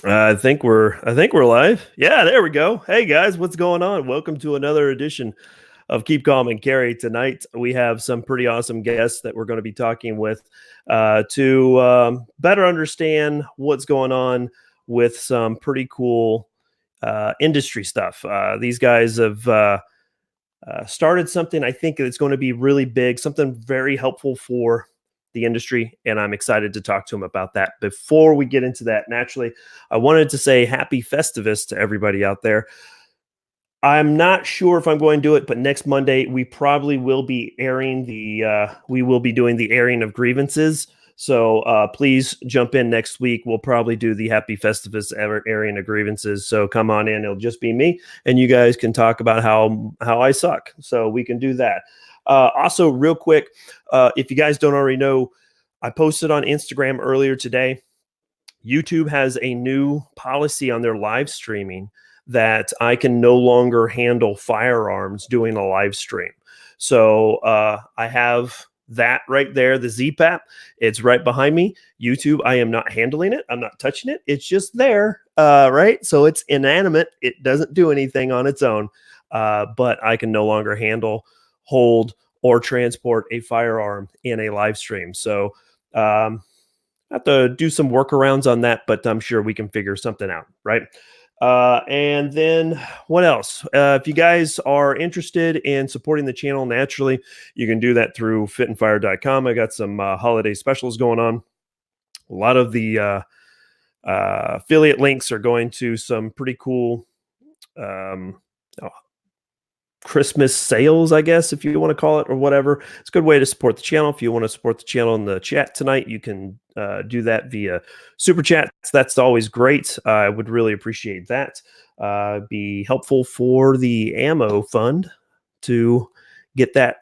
I think we're live. Yeah, there we go. Hey guys, what's going on? Welcome to another edition of Keep Calm and Carry. Tonight we have some pretty awesome guests that we're going to be talking with to better understand what's going on with some pretty cool industry stuff. These guys have started something I think that's going to be really big, something very helpful for the industry, and I'm excited to talk to him about that. Before we get into that, naturally, I wanted to say happy Festivus to everybody out there. I'm not sure if I'm going to do it, but next Monday we probably will be airing doing the airing of grievances. So please jump in next week. We'll probably do the happy Festivus airing of grievances. So come on in. It'll just be me, and you guys can talk about how I suck. So we can do that. Also, real quick, if you guys don't already know, I posted on Instagram earlier today. YouTube has a new policy on their live streaming that I can no longer handle firearms doing a live stream. So I have that right there, the ZPAP. It's right behind me. YouTube, I am not handling it. I'm not touching it. It's just there, right? So it's inanimate. It doesn't do anything on its own, but I can no longer handle, hold, or transport a firearm in a live stream. So I have to do some workarounds on that, but I'm sure we can figure something out, right? And then what else? If you guys are interested in supporting the channel, naturally, you can do that through fitandfire.com. I got some holiday specials going on. A lot of the affiliate links are going to some pretty cool Christmas sales, I guess, if you want to call it, or whatever. It's a good way to support the channel. If you want to support the channel in the chat tonight, you can do that via super chat. That's always great. I would really appreciate that. Be helpful for the ammo fund to get that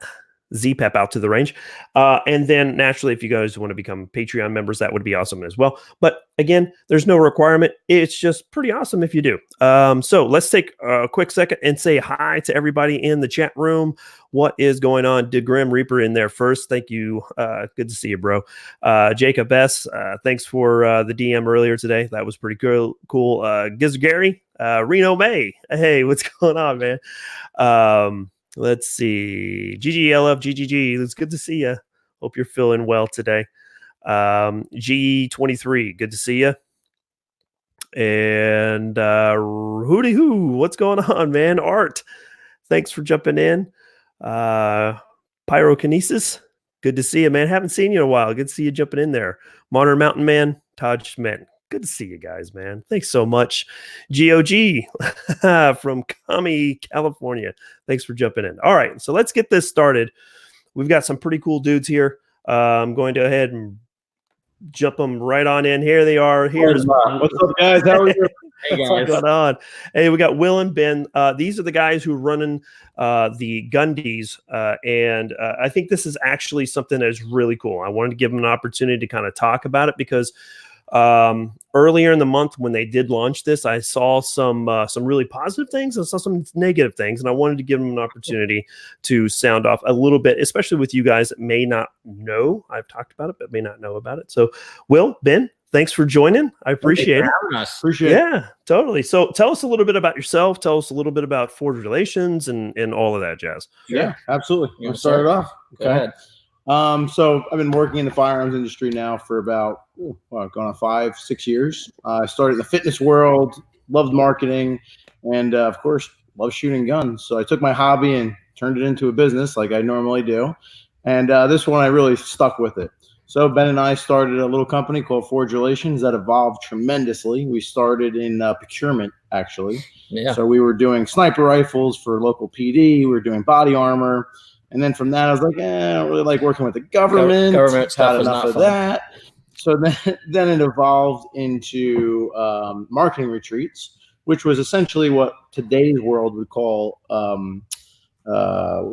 ZPAP out to the range. And then naturally, if you guys want to become Patreon members, that would be awesome as well. But again, there's no requirement. It's just pretty awesome if you do. So let's take a quick second and say hi to everybody in the chat room. What is going on? Did Grim Reaper in there first? Thank you. Good to see you, bro. Jacob S., thanks for the DM earlier today. That was pretty cool. Giz Gary, Reno May. Hey, what's going on, man? Let's see. GGLF, GGG. It's good to see you. Hope you're feeling well today. G23, good to see you. And hooty hoo, what's going on, man? Art, thanks for jumping in. Pyrokinesis, good to see you, man. Haven't seen you in a while. Good to see you jumping in there. Modern Mountain Man, Taj Schmidt. Good to see you guys, man. Thanks so much. GOG from Kami, California. Thanks for jumping in. All right, so let's get this started. We've got some pretty cool dudes here. I'm going to go ahead and jump them right on in. Here they are. Here's what's up, guys? How are you? Hey, guys. What's going on? Hey, we got Will and Ben. These are the guys who are running the Gundies, and I think this is actually something that is really cool. I wanted to give them an opportunity to kind of talk about it because earlier in the month when they did launch this, I saw some really positive things and saw some negative things, and I wanted to give them an opportunity to sound off a little bit, especially with you guys that may not know. I've talked about it, but may not know about it. So, Will, Ben, thanks for joining. I appreciate it. Appreciate it. Yeah, totally. So, tell us a little bit about yourself. Tell us a little bit about Forged Relations and all of that jazz. Yeah, absolutely. You want to start it off? Go ahead. So I've been working in the firearms industry now for about going on 5-6 years. I started in the fitness world, loved marketing, and of course, love shooting guns. So I took my hobby and turned it into a business like I normally do. And this one, I really stuck with it. So Ben and I started a little company called Forged Relations that evolved tremendously. We started in procurement, actually. Yeah. So we were doing sniper rifles for local PD. We were doing body armor. And then from that, I was like, I don't really like working with the government. Government stuff was enough not of fun. that. So then it evolved into marketing retreats, which was essentially what today's world would call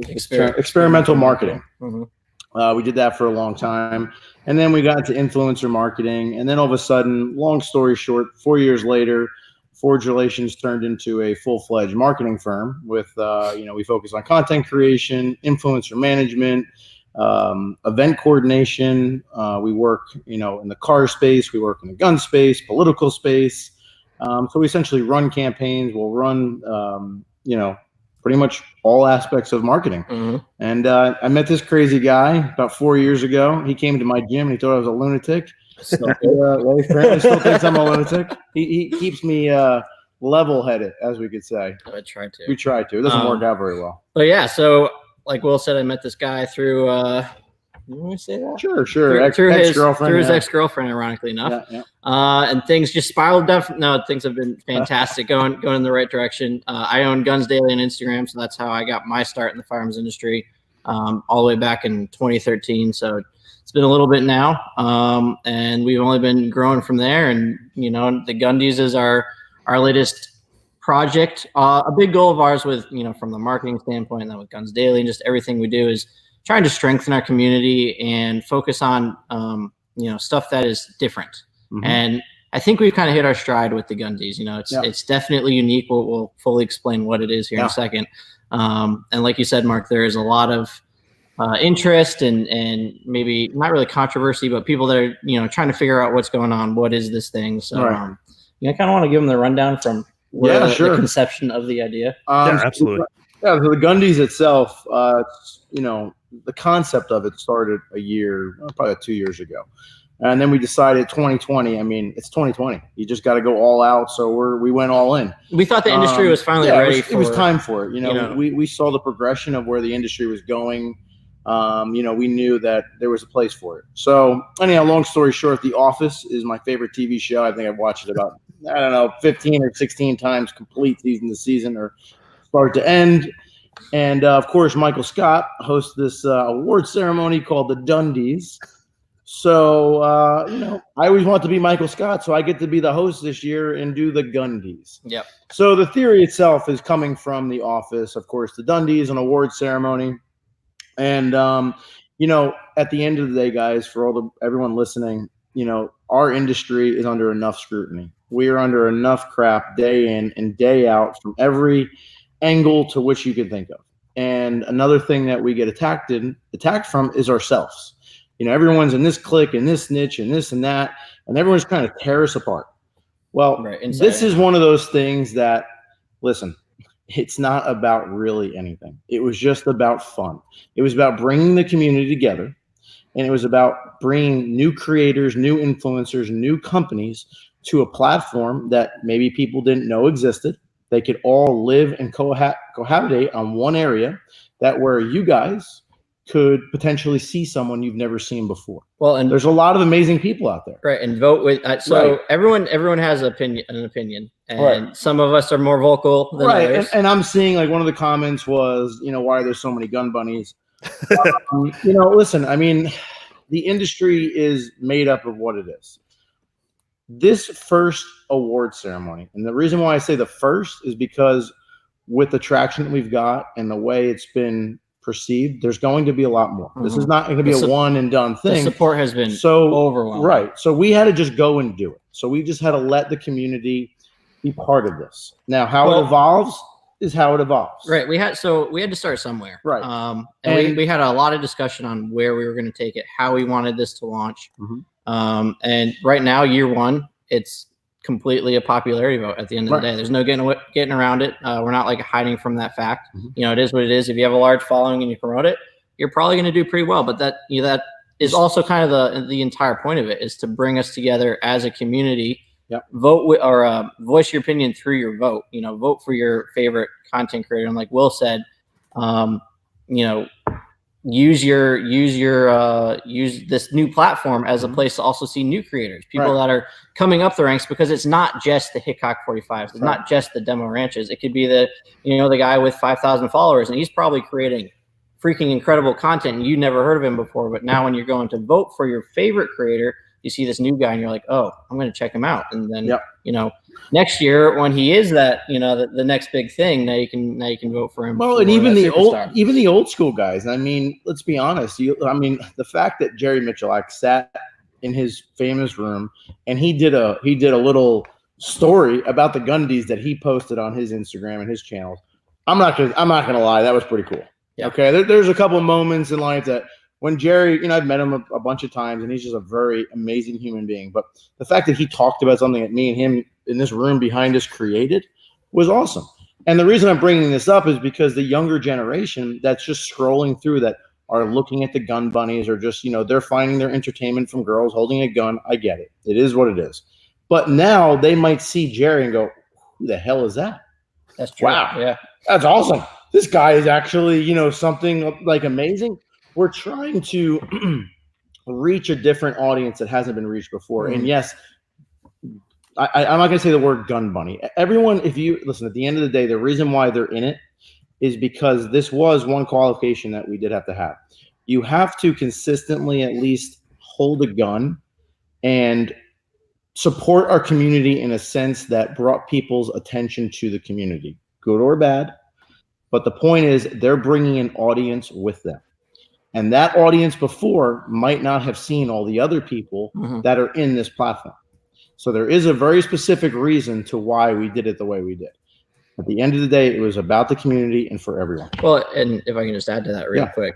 experimental marketing. Mm-hmm. We did that for a long time. And then we got into influencer marketing. And then all of a sudden, long story short, 4 years later, Forged Relations turned into a full-fledged marketing firm with, we focus on content creation, influencer management, event coordination. We work, in the car space. We work in the gun space, political space. So we essentially run campaigns. We'll run, pretty much all aspects of marketing. And I met this crazy guy about 4 years ago. He came to my gym and he thought I was a lunatic. So he apparently still thinks I'm a lunatic. He keeps me level-headed, as we could say. I try to. We try to. It doesn't work out very well. But yeah, so like Will said, I met this guy through you want me to say that? Sure. Through Ex-girlfriend. his ex-girlfriend, ironically enough. Yeah. And things just spiraled up. No, things have been fantastic, going in the right direction. I own Guns Daily on Instagram, so that's how I got my start in the firearms industry, all the way back in 2013. So it's been a little bit now, and we've only been growing from there. And the Gundies is our latest project. A big goal of ours with from the marketing standpoint, and then with Guns Daily and just everything we do is trying to strengthen our community and focus on stuff that is different. And I think we've kind of hit our stride with the Gundies. It's definitely unique. We'll fully explain what it is here in a second. And like you said, Mark, there is a lot of interest and maybe not really controversy, but people that are trying to figure out what's going on. What is this thing? So I kind of want to give them the rundown from the conception of the idea. Yeah, absolutely. Yeah, so the Gundies itself, the concept of it started probably 2 years ago. And then we decided 2020, it's 2020. You just got to go all out. So we went all in. We thought the industry was finally ready it was time for it. We saw the progression of where the industry was going. We knew that there was a place for it. So anyhow, long story short, The Office is my favorite TV show. I think I've watched it about, 15 or 16 times complete season to season or start to end. And of course, Michael Scott hosts this award ceremony called the Gundies. So, I always want to be Michael Scott, so I get to be the host this year and do the Gundies. Yep. So the theory itself is coming from The Office. Of course, the Gundies, an award ceremony. And, at the end of the day, guys, for everyone listening, our industry is under enough scrutiny. We are under enough crap day in and day out from every angle to which you can think of. And another thing that we get attacked from is ourselves. Everyone's in this clique and this niche and this and that, and everyone's trying to tear us apart. Well, this is one of those things that, listen, it's not about really anything. It was just about fun. It was about bringing the community together, and it was about bringing new creators, new influencers, new companies to a platform that maybe people didn't know existed. They could all live and cohabitate on one area where you guys could potentially see someone you've never seen before. Well, and there's a lot of amazing people out there. Right. And vote with, everyone has an opinion. And some of us are more vocal than others. And I'm seeing one of the comments was, why are there so many gun bunnies? Listen, the industry is made up of what it is. This first award ceremony, and the reason why I say the first is because with the traction that we've got and the way it's been perceived, there's going to be a lot more. This is not going to be a one and done thing. The support has been so overwhelming. Right. So we had to just go and do it. So we just had to let the community be part of this. Now, how it evolves is how it evolves. Right. We had to start somewhere. Right. And we had a lot of discussion on where we were going to take it, how we wanted this to launch. And right now, year one, it's completely a popularity vote at the end of the day. There's no getting around it. We're not hiding from that fact. It is what it is. If you have a large following and you promote it, you're probably going to do pretty well. But that is also kind of the entire point of it, is to bring us together as a community. Vote or voice your opinion through your vote. Vote for your favorite content creator. And like Will said, use this new platform as a place to also see new creators, people that are coming up the ranks, because it's not just the Hickok 45s, it's not just the demo ranches. It could be the guy with 5,000 followers, and he's probably creating freaking incredible content and you never heard of him before. But now when you're going to vote for your favorite creator, you see this new guy and you're like, oh, I'm going to check him out. And then, next year when he is that, the next big thing, now you can vote for him. Well, and even the old school guys. Let's be honest. The fact that Jerry Mitchellak sat in his famous room and he did a little story about the Gundies that he posted on his Instagram and his channels. I'm not gonna lie, that was pretty cool. Yeah. Okay, there's a couple moments in life that when Jerry, I've met him a bunch of times, and he's just a very amazing human being. But the fact that he talked about something that me and him in this room behind us created was awesome. And the reason I'm bringing this up is because the younger generation that's just scrolling through that are looking at the gun bunnies, or just, they're finding their entertainment from girls holding a gun. I get it. It is what it is. But now they might see Jerry and go, who the hell is that? That's true. Wow. Yeah. That's awesome. This guy is actually, something like amazing. We're trying to reach a different audience that hasn't been reached before. And yes, I'm not going to say the word gun bunny. Everyone, if you listen, at the end of the day, the reason why they're in it is because this was one qualification that we did have to have. You have to consistently at least hold a gun and support our community in a sense that brought people's attention to the community, good or bad. But the point is, they're bringing an audience with them. And that audience before might not have seen all the other people that are in this platform. So there is a very specific reason to why we did it the way we did. At the end of the day, it was about the community and for everyone. Well, and if I can just add to that real quick,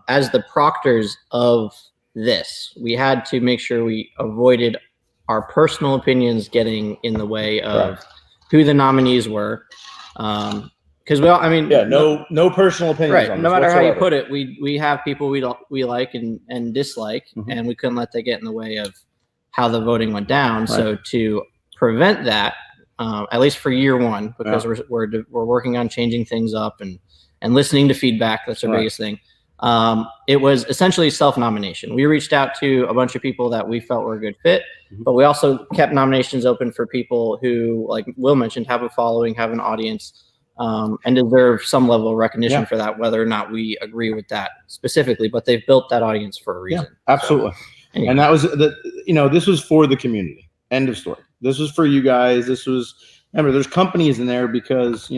as the proctors of this, we had to make sure we avoided our personal opinions getting in the way of who the nominees were. Because no personal opinions. Right. On no matter whatsoever. how you put it, we have people we like and dislike, and we couldn't let that get in the way of how the voting went down. Right. So to prevent that, at least for year one, because we're working on changing things up and listening to feedback. That's our biggest thing. It was essentially self-nomination. We reached out to a bunch of people that we felt were a good fit, but we also kept nominations open for people who, like Will mentioned, have a following, have an audience, and deserve some level of recognition for that, whether or not we agree with that specifically. But they've built that audience for a reason. Yeah, absolutely. So, anyway. And that was this was for the community. End of story. This was for you guys. Remember, there's companies in there because,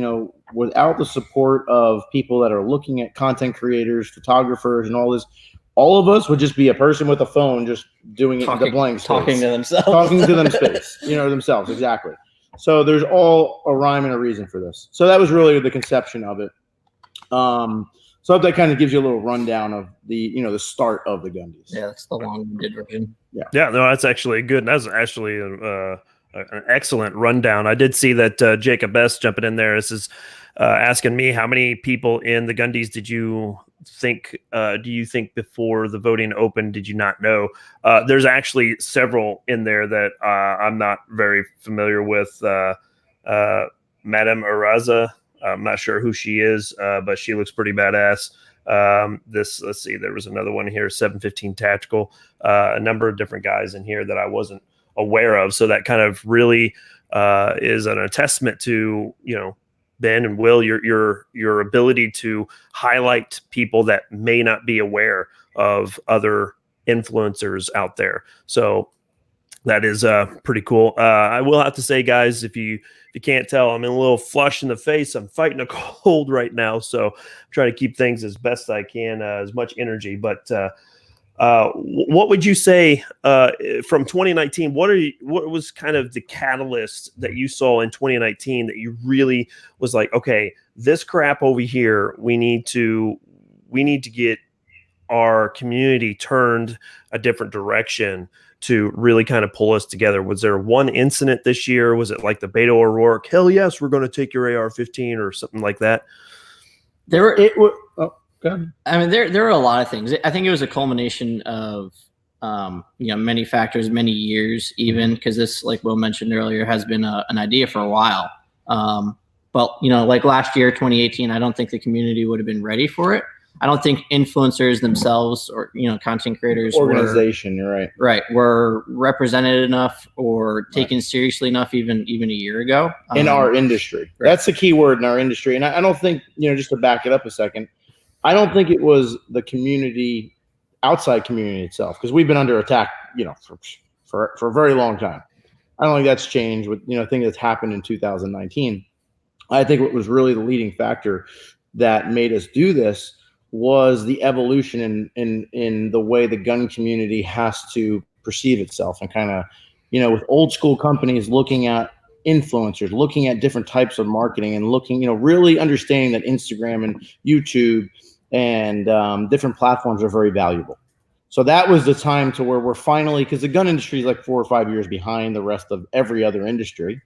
without the support of people that are looking at content creators, photographers, and all this, all of us would just be a person with a phone just doing it in the blank space. Talking to themselves. Talking to themselves, exactly. So there's all a rhyme and a reason for this. So that was really the conception of it. So I hope that kind of gives you a little rundown of the start of the Gundies. Yeah, that's the long-winded version. Yeah, no, that's actually good. That's actually an excellent rundown. I did see that Jacob S. jumping in there. This is asking me, how many people in the Gundies did you think? Do you think before the voting opened? Did you not know? There's actually several in there that I'm not very familiar with. Madame Araza. I'm not sure who she is, but she looks pretty badass. Let's see, there was another one here, 715 Tactical, a number of different guys in here that I wasn't aware of. So that kind of really is a testament to, Ben and Will, your ability to highlight people that may not be aware of other influencers out there. So that is pretty cool. I will have to say, guys, if you can't tell, I'm in a little flush in the face. I'm fighting a cold right now, so I'm trying to keep things as best I can, as much energy. But what would you say from 2019? What was kind of the catalyst that you saw in 2019 that you really was like, okay, this crap over here, we need to get our community turned a different direction to really kind of pull us together? Was there one incident this year? Was it like the Beto O'Rourke, hell yes, we're going to take your AR-15 or something like that? There were a lot of things. I think it was a culmination of many factors, many years, even, because this, like Will mentioned earlier, has been an idea for a while. But like last year, 2018, I don't think the community would have been ready for it. I don't think influencers themselves or, content creators were represented enough or taken seriously enough even a year ago. In our industry. Right. That's the key word, in our industry. And I don't think, just to back it up a second, I don't think it was the community, outside community itself, because we've been under attack, for a very long time. I don't think that's changed with, thing that's happened in 2019. I think what was really the leading factor that made us do this was the evolution in the way the gun community has to perceive itself, and kind of, with old school companies looking at influencers, looking at different types of marketing, and looking, really understanding that Instagram and YouTube and different platforms are very valuable. So that was the time to where we're finally, because the gun industry is like 4 or 5 years behind the rest of every other industry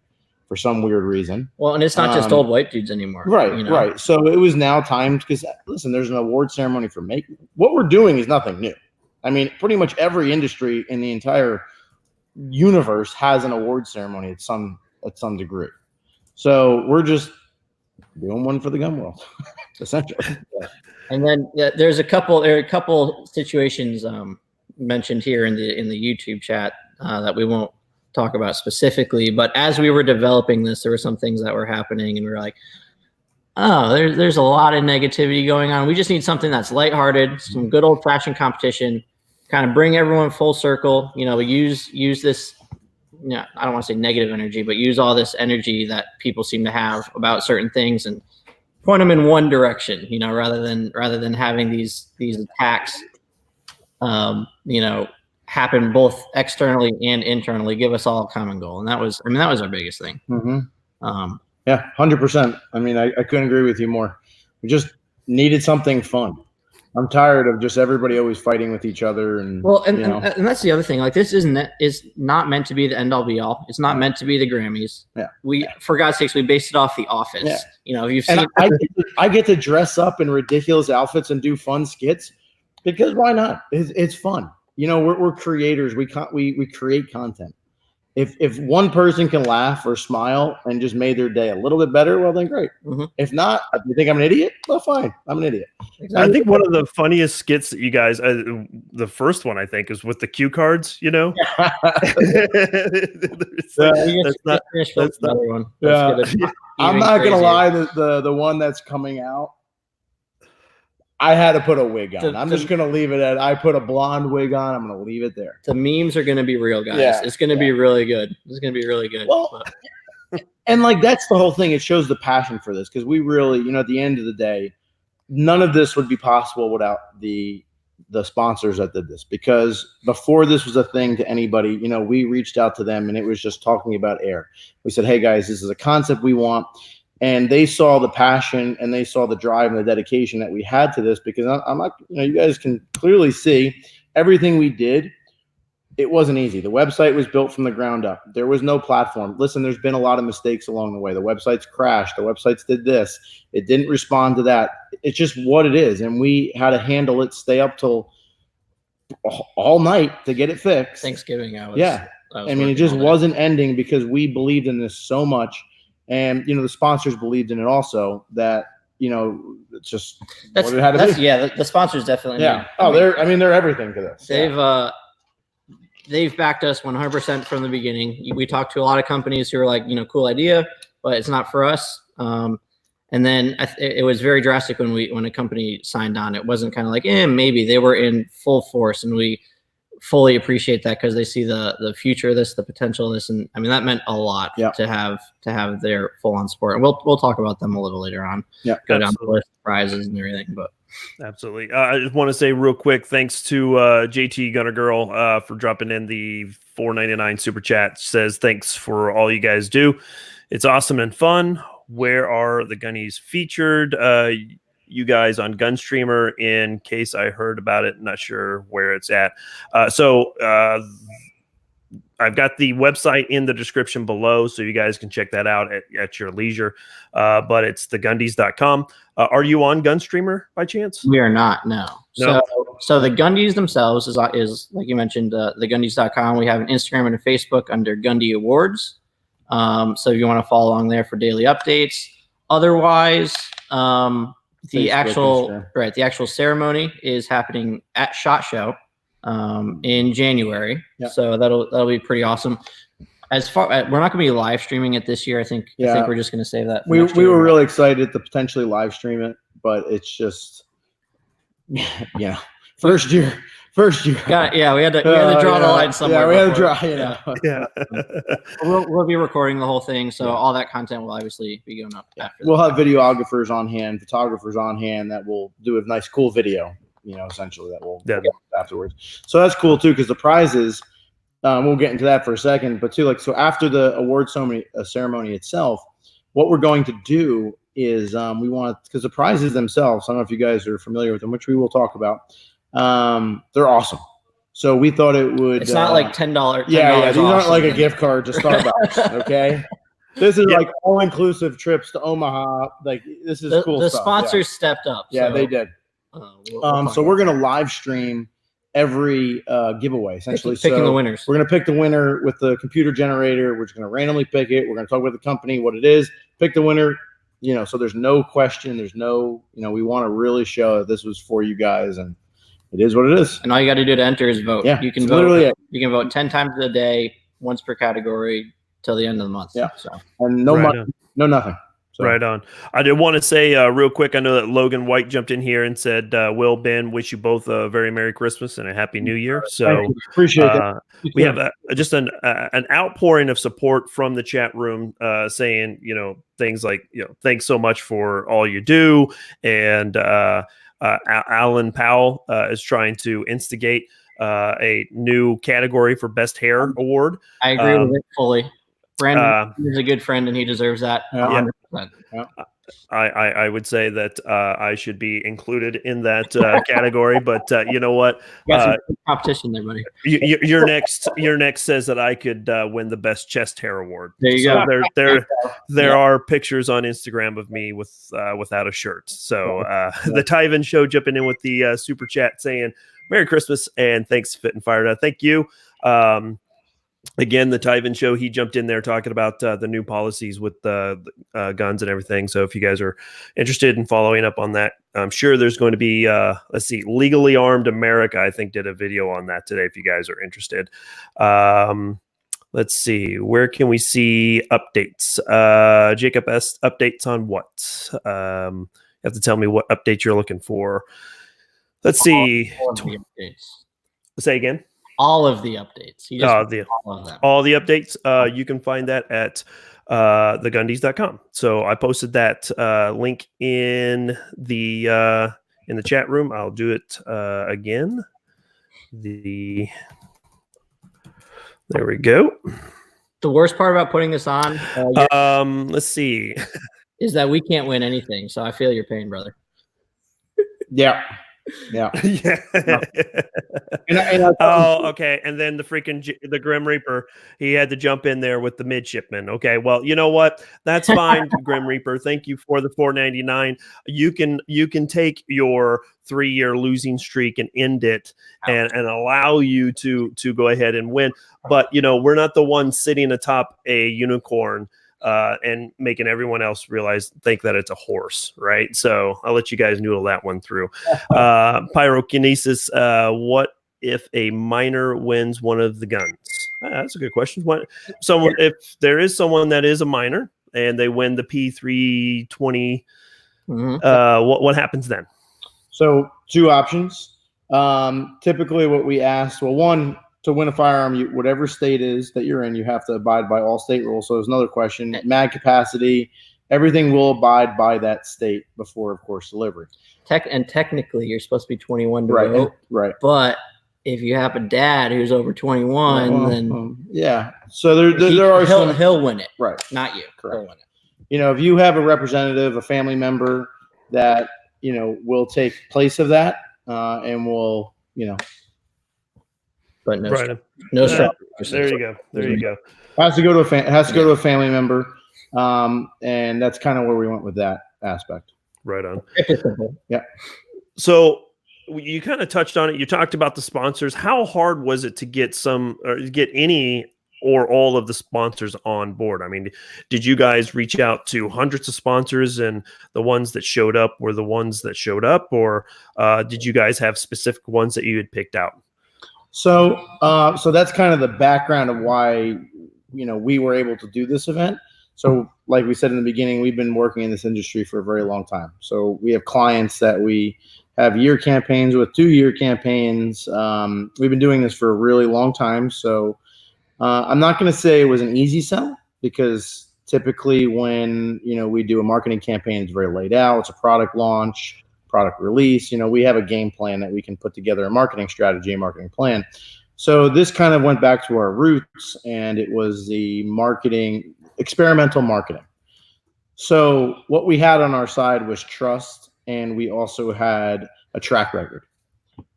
for some weird reason. Well, and it's not just old white dudes anymore. Right, you know? right. So it was now time, because listen, there's an award ceremony for making. What we're doing is nothing new. I mean, pretty much every industry in the entire universe has an award ceremony at some degree. So we're just doing one for the gun world, essentially. And then there are a couple situations mentioned here in the YouTube chat that we won't talk about specifically. But as we were developing this, there were some things that were happening, and we were like, "Oh, there's a lot of negativity going on. We just need something that's lighthearted, some good old fashioned competition, kind of bring everyone full circle. You know, use this. Yeah, I don't want to say negative energy, but use all this energy that people seem to have about certain things and point them in one direction, you know, rather than having these attacks, you know, happen both externally and internally. Give us all a common goal, and that was our biggest thing. Mm-hmm. Yeah, 100%. I mean, I couldn't agree with you more. We just needed something fun. I'm tired of just everybody always fighting with each other, and and that's the other thing. Like, this is not meant to be the end all be all. It's not meant to be the Grammys. Yeah, for God's sakes, we based it off The Office. Yeah. You know, you've seen. I get to dress up in ridiculous outfits and do fun skits because why not? It's fun. You know, we're creators. We create content. If one person can laugh or smile and just made their day a little bit better, well then great. Mm-hmm. If not, you think I'm an idiot? Well, fine, I'm an idiot. Exactly. I think one of the funniest skits that you guys, the first one I think, is with the cue cards. You know, I'm not gonna lie. The one that's coming out, I had to put a wig on. I'm just going to leave it at, I put a blonde wig on. I'm going to leave it there. The memes are going to be real, guys. Yeah, it's going to be really good. It's going to be really good. Well, and like, that's the whole thing. It shows the passion for this, because we really, you know, at the end of the day, none of this would be possible without the sponsors that did this, because before this was a thing to anybody, you know, we reached out to them and it was just talking about air. We said, hey guys, this is a concept we want. And they saw the passion and they saw the drive and the dedication that we had to this, because I'm not, you know, you guys can clearly see everything we did. It wasn't easy. The website was built from the ground up. There was no platform. Listen, there's been a lot of mistakes along the way. The websites crashed. The websites did this. It didn't respond to that. It's just what it is. And we had to handle it, stay up till all night to get it fixed. Thanksgiving hours. Yeah. I mean, it just wasn't ending because we believed in this so much. And, you know, the sponsors believed in it also, that, you know, it's just what it had to be. Yeah, the sponsors definitely. Yeah. They're everything to this. They've backed us 100% from the beginning. We talked to a lot of companies who are like, you know, cool idea, but it's not for us. And then it was very drastic when a company signed on. It wasn't kind of like, maybe. They were in full force, and we fully appreciate that, because they see the future of this, the potential of this, and I mean, that meant a lot to have their full on support. And we'll talk about them a little later on. Yeah, go down the list of prizes and everything. But absolutely, I just want to say real quick, thanks to JT Gunner Girl for dropping in the $4.99 super chat. Says thanks for all you guys do. It's awesome and fun. Where are the Gundies featured? You guys on Gunstreamer, in case I heard about it. Not sure where it's at. So I've got the website in the description below, so you guys can check that out at your leisure. But it's thegundies.com. Are you on Gunstreamer by chance? We are not, no. So the Gundies themselves is like you mentioned, thegundies.com. We have an Instagram and a Facebook under Gundy Awards. So if you want to follow along there for daily updates. Otherwise, the actual ceremony is happening at SHOT Show in January. Yep. So that'll be pretty awesome. As far we're not going to be live streaming it this year. I think we're just going to save that. We were really excited to potentially live stream it, but it's just first year. We had to draw the line somewhere. Yeah, we had to draw. You know. Yeah. We'll be recording the whole thing, so all that content will obviously be going up after. We'll have videographers on hand, photographers on hand that will do a nice, cool video. You know, essentially that we'll get afterwards. So that's cool too, because the prizes. We'll get into that for a second, but too, so after the award ceremony itself, what we're going to do is we want, because the prizes themselves, I don't know if you guys are familiar with them, which we will talk about. They're awesome. So we thought it would. It's not like $10. Yeah. These aren't like a something. gift card to Starbucks. Okay. This is like all-inclusive trips to Omaha. Like this is cool The stuff. sponsors stepped up. Yeah, so, they did. So we're going to live stream every giveaway, essentially. Picking the winners. We're going to pick the winner with the computer generator. We're just going to randomly pick it. We're going to talk about the company, what it is, pick the winner, so there's no question. There's no, we want to really show that this was for you guys, and it is what it is. And all you got to do to enter is vote. Yeah, you can vote. Literally you can vote 10 times a day, once per category, till the end of the month. Yeah. So and no money, no nothing. So. Right on. I did want to say real quick, I know that Logan White jumped in here and said, Will, Ben, wish you both a very Merry Christmas and a Happy New Year. So appreciate that. We have just an outpouring of support from the chat room saying, things like, thanks so much for all you do. And Alan Powell is trying to instigate a new category for Best Hair Award. I agree with it fully. Brandon is a good friend, and he deserves that 100%. Yeah. I would say that I should be included in that category, but you know what? You got some competition there, buddy. Your next says that I could win the Best Chest Hair Award. There you go. There are pictures on Instagram of me without a shirt. So the Tyven Show jumping in with the super chat saying Merry Christmas and thanks, Fit and Fired. Thank you. Again, the Tyven Show, he jumped in there talking about the new policies with the guns and everything. So if you guys are interested in following up on that, I'm sure there's going to be, Legally Armed America, I think, did a video on that today if you guys are interested. Let's see. Where can we see updates? Jacob S. Updates on what? You have to tell me what update you're looking for. Let's see. Say again. All of the updates. All the updates. You can find that at thegundies.com. So I posted that link in the chat room. I'll do it again. There we go. The worst part about putting this on, let's see, is that we can't win anything. So I feel your pain, brother. Yeah. Yeah. Okay. And then the Grim Reaper, he had to jump in there with the midshipman. Okay. Well, you know what? That's fine, Grim Reaper. Thank you for the $4.99. You can take your 3-year losing streak and end it and allow you to go ahead and win. But we're not the ones sitting atop a unicorn and making everyone else think that it's a horse, right? So I'll let you guys noodle that one through. Pyrokinesis, what if a minor wins one of the guns? That's a good question. If there is someone that is a minor and they win the P320, what happens then? So 2 options. Typically what we ask, one, to win a firearm, whatever state is that you're in, you have to abide by all state rules. So there's another question. Mag capacity, everything will abide by that state before, of course, delivery. Technically, you're supposed to be 21 to vote. Right. But if you have a dad who's over 21, then yeah. So there are he'll win it. Right. Not you. Correct. He'll win it. If you have a representative, a family member that will take place of that, and will but no, right. No. There you go. Has to go to a family member, and that's kind of where we went with that aspect. Right on. Yeah. So you kind of touched on it. You talked about the sponsors. How hard was it to get any or all of the sponsors on board? I mean, did you guys reach out to hundreds of sponsors and the ones that showed up were the ones that showed up, or did you guys have specific ones that you had picked out? So that's kind of the background of why, we were able to do this event. So like we said in the beginning, we've been working in this industry for a very long time. So we have clients that we have year campaigns with, 2-year campaigns. We've been doing this for a really long time. So I'm not going to say it was an easy sell, because typically when, we do a marketing campaign, it's very laid out. It's a product launch, product release. We have a game plan that we can put together, a marketing strategy, a marketing plan. So this kind of went back to our roots, and it was the experimental marketing. So what we had on our side was trust, and we also had a track record.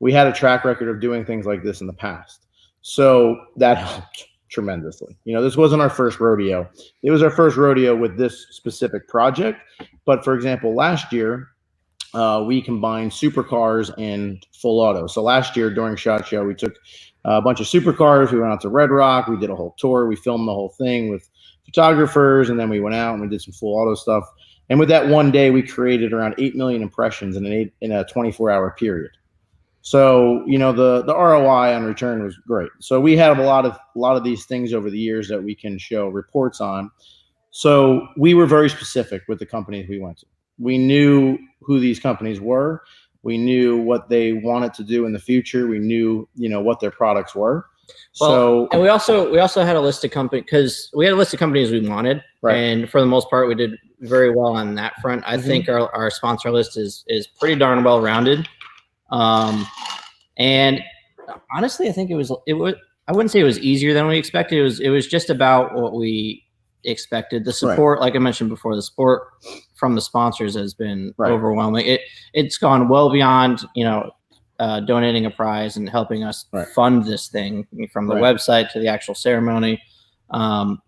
we had a track record of doing things like this in the past. So that helped tremendously. This wasn't our first rodeo. It was our first rodeo with this specific project. But for example, last year, we combined supercars and full auto. So last year during SHOT Show, we took a bunch of supercars. We went out to Red Rock. We did a whole tour. We filmed the whole thing with photographers, and then we went out and we did some full auto stuff. And with that one day, we created around 8 million impressions in a 24-hour period. So the ROI on return was great. So we have a lot of these things over the years that we can show reports on. So we were very specific with the companies we went to. We knew who these companies were. We knew what they wanted to do in the future. We knew, what their products were. Well, and we also had a list of companies, because we had a list of companies we wanted, right. And for the most part, we did very well on that front. I think our sponsor list is pretty darn well rounded. And honestly, I think it was. I wouldn't say it was easier than we expected. It was just about what we expected. The support, like I mentioned before, the support from the sponsors has been overwhelming. It's gone well beyond, donating a prize and helping us fund this thing, from the website to the actual ceremony.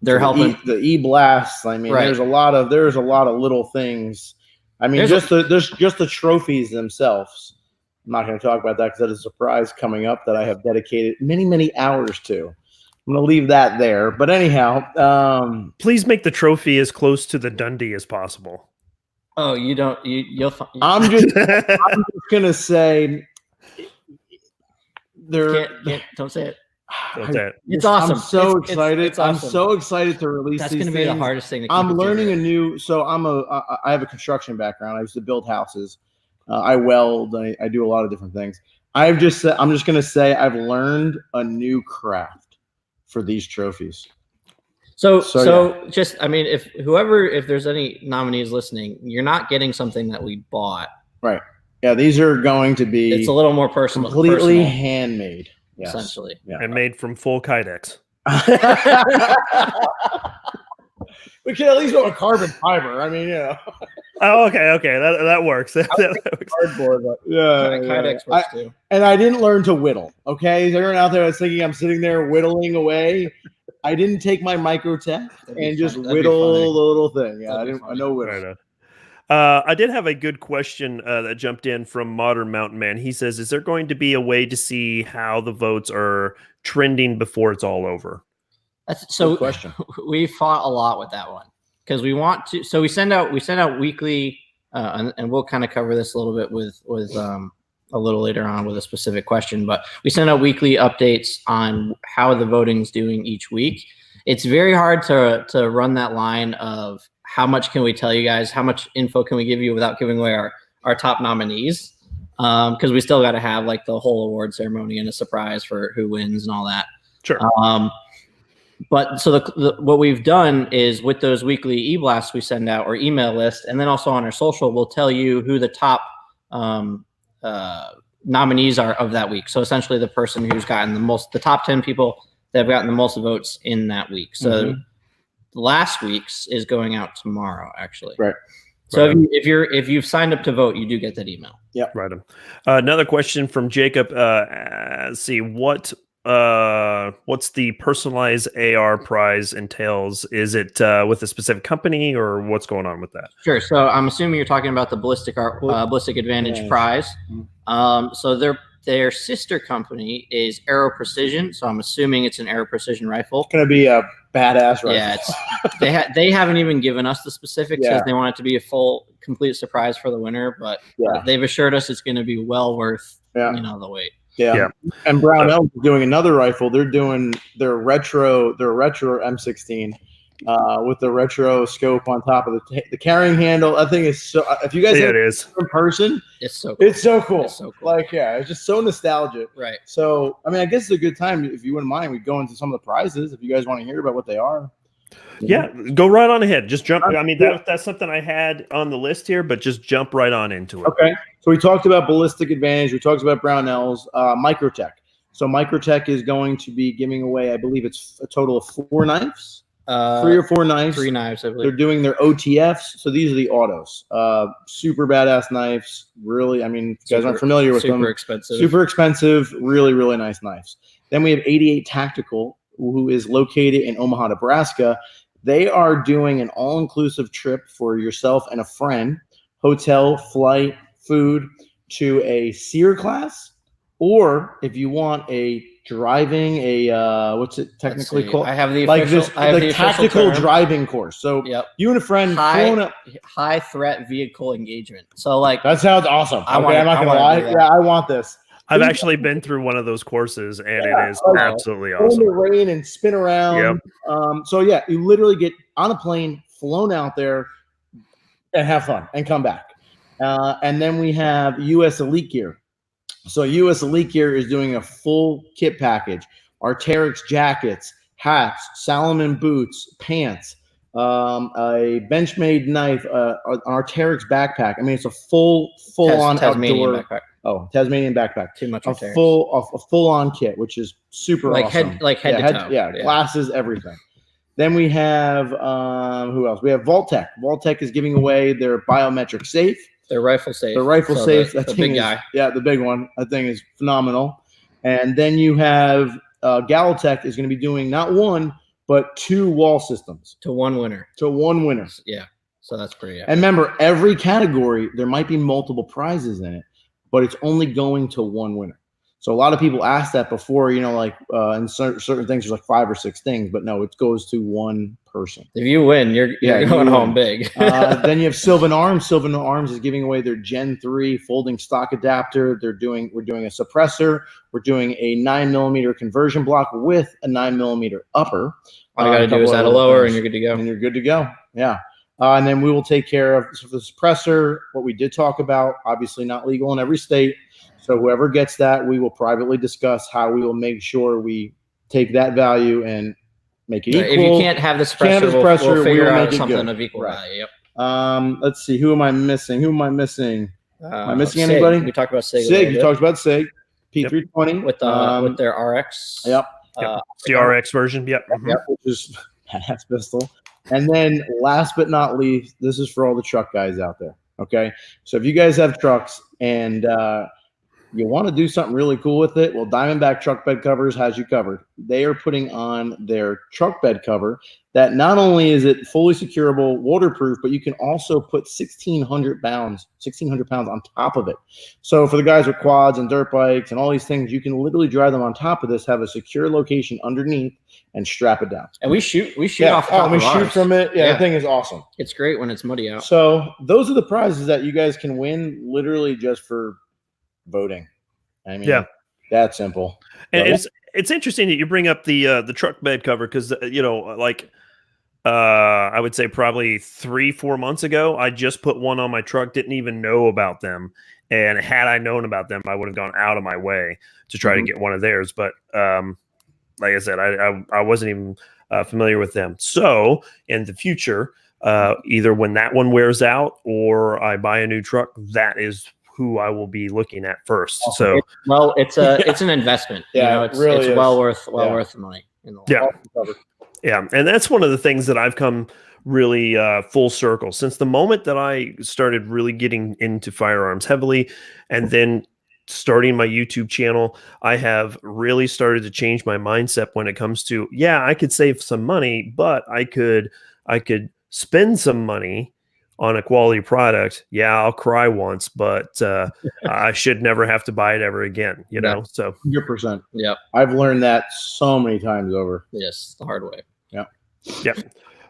They're helping the e-blasts. I mean, there's a lot of little things. I mean, just the trophies themselves. I'm not going to talk about that because that is a surprise coming up that I have dedicated many, many hours to. I'm going to leave that there. But anyhow, please make the trophy as close to the Dundee as possible. Oh, you don't. I'm just going to say. Don't say it. Don't say it. It's awesome. I'm so excited. It's awesome. I'm so excited to release That's these going to be the hardest thing. I'm learning a new. So I have a construction background. I used to build houses. I weld. I do a lot of different things. I'm just going to say I've learned a new craft for these trophies. So just, I mean, if there's any nominees listening, you're not getting something that we bought. Right. Yeah. These are going to be. It's a little more personal. Completely handmade. Yes. Essentially. Yeah. And made from full Kydex. We can at least go with carbon fiber. I mean, Oh, okay. That works. That works. Cardboard, but Kydex works too. And I didn't learn to whittle. Okay, so everyone out there that's thinking I'm sitting there whittling away. I didn't take my Microtech and just whittle the little thing. Yeah, I know whittle. I did have a good question that jumped in from Modern Mountain Man. He says, "Is there going to be a way to see how the votes are trending before it's all over?" Good question. We fought a lot with that one because we want to. So we send out weekly, and we'll kind of cover this a little bit with a little later on with a specific question. But we send out weekly updates on how the voting's doing each week. It's very hard to run that line of how much can we tell you guys, how much info can we give you without giving away our top nominees, because we still got to have like the whole award ceremony and a surprise for who wins and all that. Sure. But so what we've done is with those weekly e-blasts we send out or email list, and then also on our social, we'll tell you who the top nominees are of that week. So essentially the person who's gotten the top 10 people that have gotten the most votes in that week. So last week's is going out tomorrow, actually. Right. So if you've signed up to vote, you do get that email. Yeah. Right. Another question from Jacob. Let's see what's the personalized AR prize entails? Is it with a specific company or what's going on with that? Sure. So I'm assuming you're talking about the Ballistic Advantage prize. So their sister company is Aero Precision. So I'm assuming it's an Aero Precision rifle. It's gonna be a badass rifle. Yeah, they haven't even given us the specifics because they want it to be a complete surprise for the winner. But they've assured us it's going to be well worth the wait. Yeah. And Brownell is doing another rifle. They're doing their retro M16 with the retro scope on top of the carrying handle. I think it's so. If you guys it is in person, it's so cool. It's so cool. Like it's just so nostalgic. Right. So I mean, I guess it's a good time if you wouldn't mind. We go into some of the prizes if you guys want to hear about what they are. Yeah, go right on ahead. Just jump. I mean, that's something I had on the list here, but just jump right on into it. Okay. So we talked about Ballistic Advantage. We talked about Brownell's Microtech. So Microtech is going to be giving away, I believe it's a total of 4 knives. 3 or 4 knives. 3 knives, I believe. They're doing their OTFs. So these are the autos. Super badass knives. Really, I mean, if you guys aren't familiar with them. Super expensive. Really, really nice knives. Then we have 88 Tactical, who is located in Omaha, Nebraska. They are doing an all-inclusive trip for yourself and a friend, hotel, flight, food, to a SEER class, or if you want a driving, what's it technically called? I have the like official, this, like tactical driving course. So you and a friend high threat vehicle engagement. So like that sounds awesome. I'm not gonna lie. Yeah, I want this. I've actually been through one of those courses, and it is absolutely awesome. In the rain and spin around. So yeah, you literally get on a plane, flown out there, and have fun and come back. And then we have US Elite Gear. So US Elite Gear is doing a full kit package: Arc'teryx jackets, hats, Salomon boots, pants, a Benchmade knife, an Arc'teryx backpack. I mean, it's a full-on outdoor backpack. Oh, Tasmanian backpack. Too much. A full-on kit, which is super awesome. Head to toe. Yeah, glasses, everything. Then we have who else? We have Vault-Tec. Vault-Tec is giving away their biometric safe. Their rifle safe. The rifle safe. The big guy. Yeah, the big one. That thing is phenomenal. And then you have Galtech is going to be doing not one but 2 wall systems to one winner. Yeah. So that's pretty epic. And remember, every category there might be multiple prizes in it, but it's only going to one winner. So a lot of people ask that before, like in certain things, there's like 5 or 6 things, but no, it goes to one person. If you win, you're going home big. Then you have Sylvan Arms. Sylvan Arms is giving away their Gen 3 folding stock adapter. We're doing a suppressor. We're doing a 9mm conversion block with a 9mm upper. All you got to do is add a lower, and you're good to go. And you're good to go. Yeah. And then we will take care of the suppressor, what we did talk about, obviously not legal in every state. So whoever gets that, we will privately discuss how we will make sure we take that value and make it equal. If you can't have the suppressor, we'll figure out something of equal value. Yep. Let's see. Who am I missing? Am I missing SIG. anybody? We talked about SIG. SIG. You talked about SIG. P320 with their RX. Yep. The RX version. Yep. Yep. Which is badass pistol. And then last but not least, this is for all the truck guys out there. Okay. So if you guys have trucks and you want to do something really cool with it, well, Diamondback Truck Bed Covers has you covered. They are putting on their truck bed cover that not only is it fully securable, waterproof, but you can also put 1,600 pounds on top of it. So for the guys with quads and dirt bikes and all these things, you can literally drive them on top of this, have a secure location underneath, and strap it down. And we shoot off the top we of shoot ours. from it. Yeah, the thing is awesome. It's great when it's muddy out. So those are the prizes that you guys can win literally just for voting. I mean, that simple. And it's interesting that you bring up the truck bed cover because I would say probably 3-4 months ago, I just put one on my truck, didn't even know about them, and had I known about them, I would have gone out of my way to try to get one of theirs. But like I said, I wasn't even familiar with them. So in the future, either when that one wears out or I buy a new truck, that is who I will be looking at first. So it's an investment. It's really well worth the money. Yeah, and that's one of the things that I've come really full circle since the moment that I started really getting into firearms heavily, and then starting my YouTube channel. I have really started to change my mindset when it comes to I could save some money, but I could spend some money on a quality product. I'll cry once, but I should never have to buy it ever again, know? So 100%. Yeah. I've learned that so many times over. Yes, the hard way. Yeah.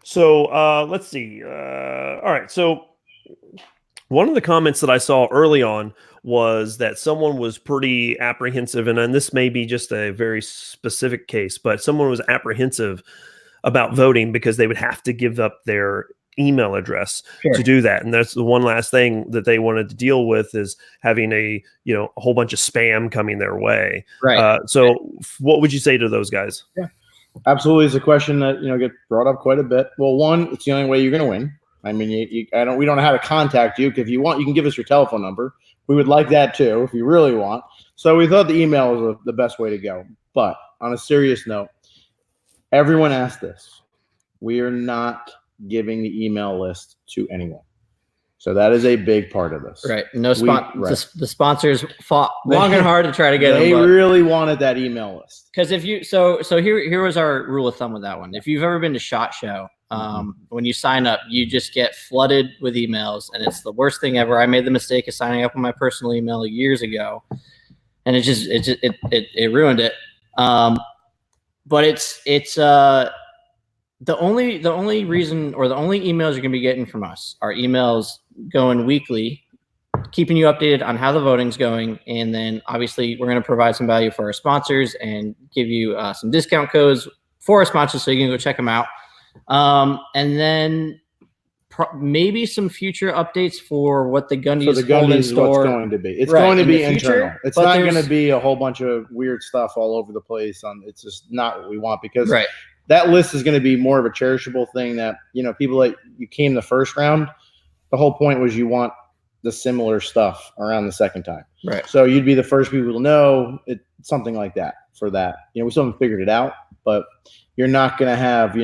So let's see. All right. So one of the comments that I saw early on was that someone was pretty apprehensive, and this may be just a very specific case, but someone was apprehensive about voting because they would have to give up their email address to do that. And that's the one last thing that they wanted to deal with, is having a whole bunch of spam coming their way. Right. So what would you say to those guys? Yeah, absolutely. It's a question that, gets brought up quite a bit. Well, one, it's the only way you're going to win. I mean, we don't know how to contact you. If you want, you can give us your telephone number. We would like that too, if you really want. So we thought the email was the best way to go. But on a serious note, everyone asked this. We are not giving the email list to anyone. So that is a big part of this. Right. No the sponsors fought long and hard to try to get they them. They really wanted that email list. Because if you so here was our rule of thumb with that one. If you've ever been to SHOT Show, when you sign up, you just get flooded with emails, and it's the worst thing ever. I made the mistake of signing up with my personal email years ago, and it ruined it. But it's the only reason, or the only emails you're gonna be getting from us are emails going weekly, keeping you updated on how the voting's going, and then obviously we're gonna provide some value for our sponsors and give you some discount codes for our sponsors, so you can go check them out. And then maybe some future updates for what the Gundies. So the Gundies is what's going to be. It's going to be internal. It's not going to be a whole bunch of weird stuff all over the place. It's just not what we want, because that list is going to be more of a cherishable thing that, people that you came the first round, the whole point was you want the similar stuff around the second time. Right. So you'd be the first people to know it, something like that for that. We still haven't figured it out, but you're not going to have,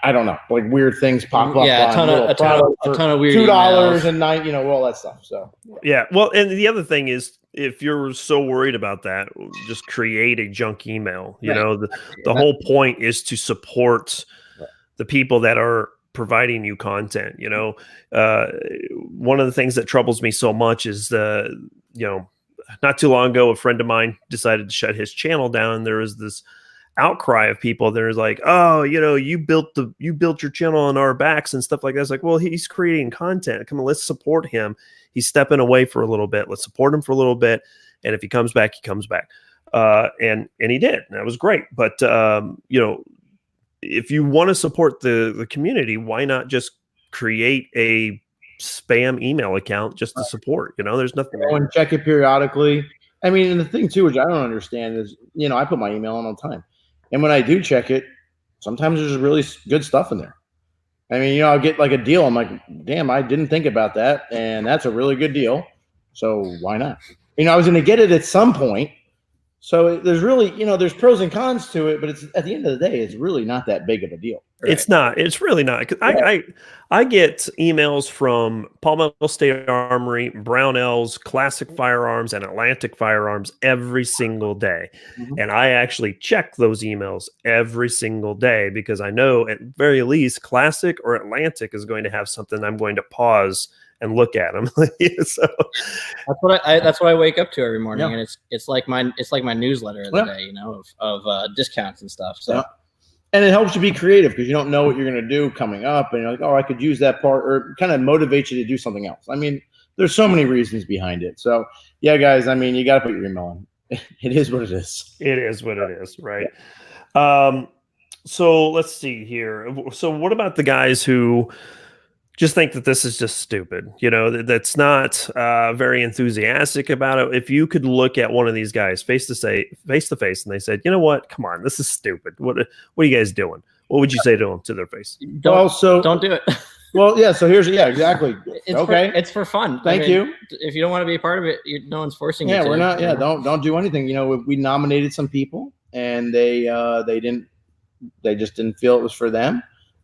I don't know, like weird things pop up. Yeah, a ton of weird $2 and $9, all that stuff. So yeah. Well, and the other thing is, if you're so worried about that, just create a junk email. The whole point is to support the people that are providing you content. One of the things that troubles me so much is not too long ago, a friend of mine decided to shut his channel down, and there was this outcry of people. There's like, oh, you built your channel on our backs and stuff like that. It's like, well, he's creating content. Come on, let's support him. He's stepping away for a little bit. Let's support him for a little bit. And if he comes back, he comes back. And he did. And that was great. But if you want to support the community, why not just create a spam email account just to support? There's nothing. Go and check it periodically. I mean, and the thing too, which I don't understand, is I put my email in all the time, and when I do check it, sometimes there's really good stuff in there. I mean, I'll get like a deal. I'm like, damn, I didn't think about that, and that's a really good deal. So why not? I was going to get it at some point. So there's really, there's pros and cons to it, but it's at the end of the day, it's really not that big of a deal. Right? It's not. It's really not. Cause I get emails from Palmetto State Armory, Brownells, Classic Firearms, and Atlantic Firearms every single day. And I actually check those emails every single day, because I know at very least Classic or Atlantic is going to have something I'm going to pause and look at them. So that's what I wake up to every morning, and it's like my newsletter of the day, of discounts and stuff. So, and it helps you be creative, because you don't know what you're going to do coming up, and you're like, oh, I could use that part, or kind of motivates you to do something else. I mean, there's so many reasons behind it. So yeah, guys, I mean, you got to put your email in. It is what it is. It is what it is, right? So let's see here. So what about the guys who just think that this is just stupid, that's not very enthusiastic about it? If you could look at one of these guys face to face, and they said, you know what, come on, this is stupid. What are you guys doing? What would you say to them, to their face? Don't do it. Well, yeah. So exactly. It's for fun. Thank you. If you don't want to be a part of it, no one's forcing you. Yeah, we're not. Yeah, don't do anything. We nominated some people, and they just didn't feel it was for them.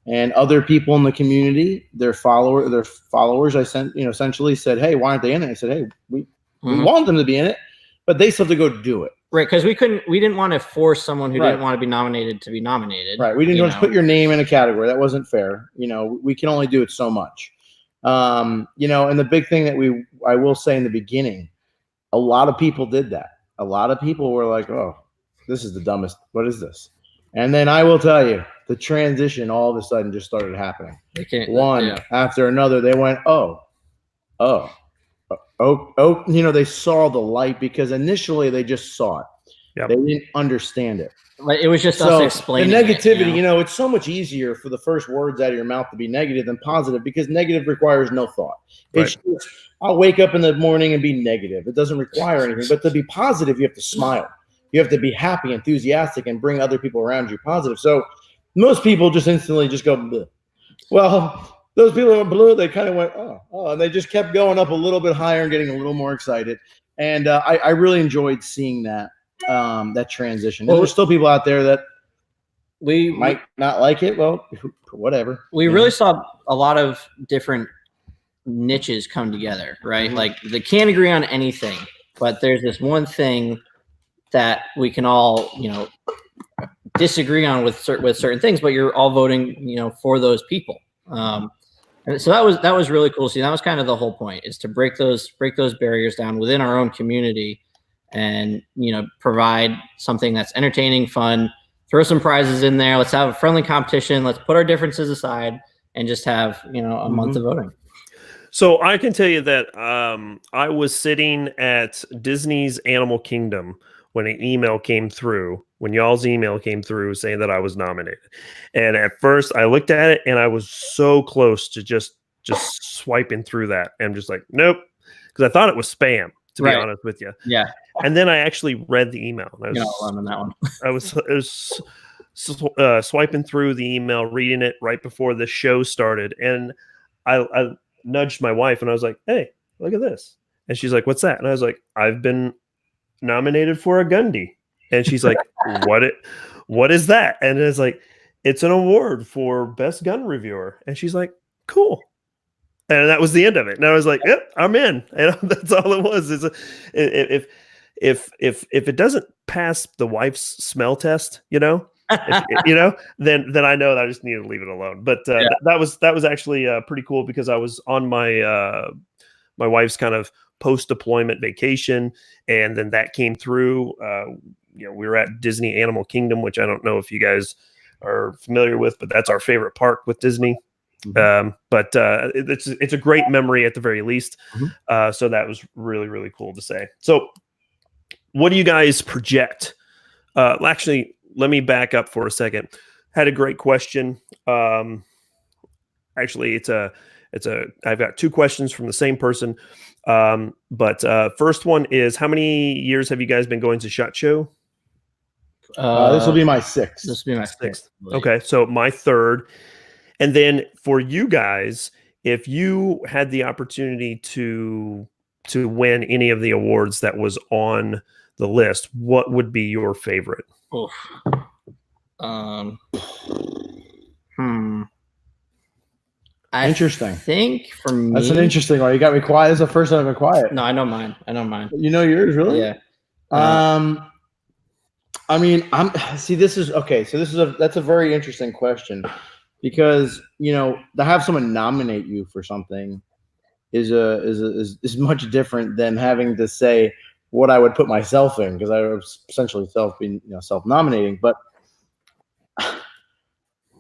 And other people in the community, their followers, I sent, essentially said, hey, why aren't they in it? I said, hey, we want them to be in it, but they still have to go do it. Right, because we didn't want to force someone who didn't want to be nominated to be nominated. Right, we didn't want to put your name in a category. That wasn't fair. We can only do it so much. And the big thing that I will say in the beginning, a lot of people did that. A lot of people were like, oh, this is the dumbest. What is this? And then I will tell you, the transition all of a sudden just started happening. One after another, they went, oh, they saw the light, because initially they just saw it. Yep. They didn't understand it. Like, it was just us explaining the negativity. It's so much easier for the first words out of your mouth to be negative than positive, because negative requires no thought. Right. I'll wake up in the morning and be negative. It doesn't require anything. But to be positive, you have to smile. You have to be happy, enthusiastic, and bring other people around you positive. So most people just instantly just go, bleh. Well, those people who went blue, they kind of went, oh, and they just kept going up a little bit higher and getting a little more excited. And I really enjoyed seeing that transition. Well, there's still people out there that we might not like it. Well, whatever. We really saw a lot of different niches come together, right? Mhm. Like they can't agree on anything, but there's this one thing that we can all, disagree on with certain things, but you're all voting, for those people. And so that was really cool. See, that was kind of the whole point, is to break those barriers down within our own community, and provide something that's entertaining, fun. Throw some prizes in there. Let's have a friendly competition. Let's put our differences aside and just have a month of voting. So I can tell you that I was sitting at Disney's Animal Kingdom when an email came through, when y'all's email came through saying that I was nominated. And at first I looked at it and I was so close to just swiping through that. And I'm just like, nope. Because I thought it was spam, to be honest with you. Yeah. And then I actually read the email. And on that one. I was swiping through the email, reading it right before the show started. And I nudged my wife and I was like, hey, look at this. And she's like, what's that? And I was like, I've been nominated for a Gundy. And she's like, what is that? And it's like, it's an award for best gun reviewer. And she's like, cool. And that was the end of it. And I was like, yep, I'm in. And that's all it was. If it doesn't pass the wife's smell test, then I know that I just need to leave it alone. But that was actually pretty cool, because I was on my my wife's kind of post-deployment vacation, and then that came through. We were at Disney Animal Kingdom, which I don't know if you guys are familiar with, but that's our favorite park with Disney. But it's a great memory at the very least. So that was really, really cool to say. So what do you guys project? Actually, let me back up for a second. Had a great question. Actually, I've got two questions from the same person. But first one is, how many years have you guys been going to SHOT Show? This will be my sixth. This will be my sixth. Okay, so my third. And then for you guys, if you had the opportunity to win any of the awards that was on the list, what would be your favorite? Oof. Interesting. I think for me, that's an interesting one. You got me quiet. This is the first time I've been quiet. No, I know mine. You know yours, really? Yeah. I mean, this is okay. So that's a very interesting question, because to have someone nominate you for something is much different than having to say what I would put myself in, because I was essentially self-nominating. But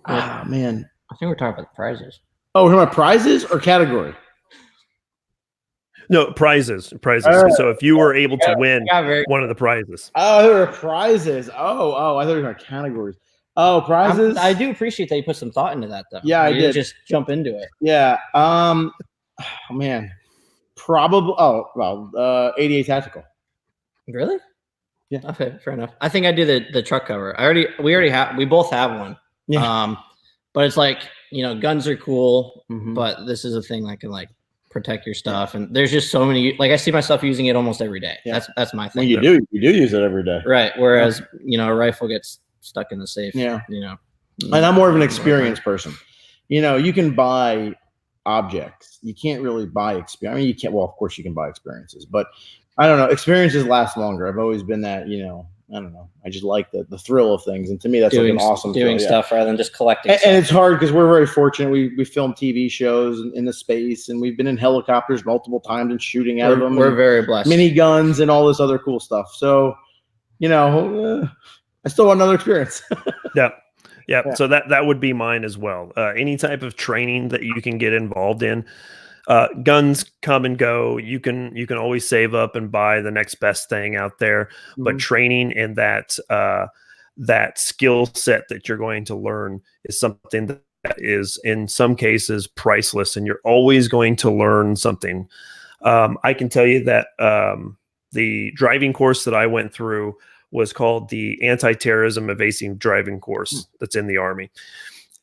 man, I think we're talking about the prizes. Oh, we're talking about prizes or category? No, prizes. So if you were able to win one of the prizes. Oh, there were prizes. Oh, I thought there were categories. Oh, prizes. I do appreciate that you put some thought into that, though. Yeah, I did. Just jump into it. Yeah. Man, probably. Oh, well, 88 Tactical. Really? Yeah. Okay, fair enough. I think I do the truck cover. We both have one. Yeah. But it's like, guns are cool, but this is a thing that can protect your stuff. And there's just so many, I see myself using it almost every day. Yeah. That's my thing. Well, you do use it every day. Right. Whereas, a rifle gets stuck in the safe. Yeah. And I'm more of an experienced person. You can buy objects. You can't really buy experience. I mean, you can't, well, of course you can buy experiences, but I don't know. Experiences last longer. I've always been that, I don't know. I just like the thrill of things. And to me, that's an awesome doing stuff rather than just collecting and it's hard because we're very fortunate. We film TV shows in the space, and we've been in helicopters multiple times and shooting out of them. We're very blessed. Mini guns and all this other cool stuff. So, I still want another experience. Yeah. So that would be mine as well. Any type of training that you can get involved in. Guns come and go. You can always save up and buy the next best thing out there. But training and that skill set that you're going to learn is something that is in some cases priceless, and you're always going to learn something. I can tell you that the driving course that I went through was called the Anti-Terrorism Evasive Driving Course that's in the Army.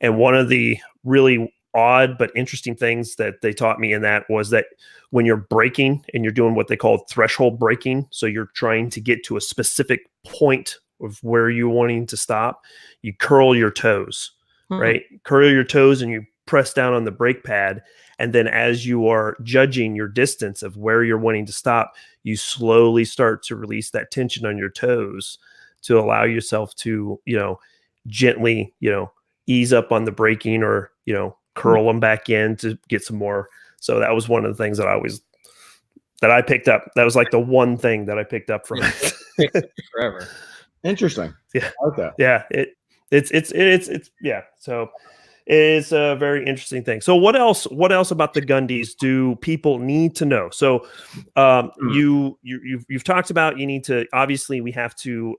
And one of the really odd but interesting things that they taught me in that was that when you're braking and you're doing what they call threshold braking, so you're trying to get to a specific point of where you're wanting to stop, you curl your toes, Hmm. right? Curl your toes and you press down on the brake pad. And then as you are judging your distance of where you're wanting to stop, you slowly start to release that tension on your toes to allow yourself to, gently, ease up on the braking or, curl them back in to get some more. So that was one of the things that I picked up. That was like the one thing that I picked up from it. Forever. Interesting. Yeah. Okay. Yeah. It's yeah. So it's a very interesting thing. So what else about the Gundies do people need to know? So you've talked about, you need to, obviously we have to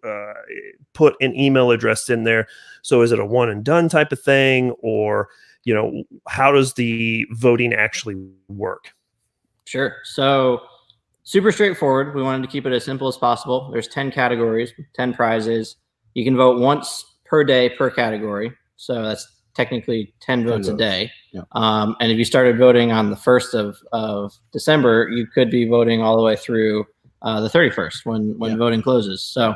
put an email address in there. So is it a one and done type of thing, or how does the voting actually work? Sure. So super straightforward. We wanted to keep it as simple as possible. There's 10 categories, 10 prizes. You can vote once per day per category. So that's technically 10 votes a day. Yeah. And if you started voting on the 1st of December, you could be voting all the way through the 31st when voting closes. So,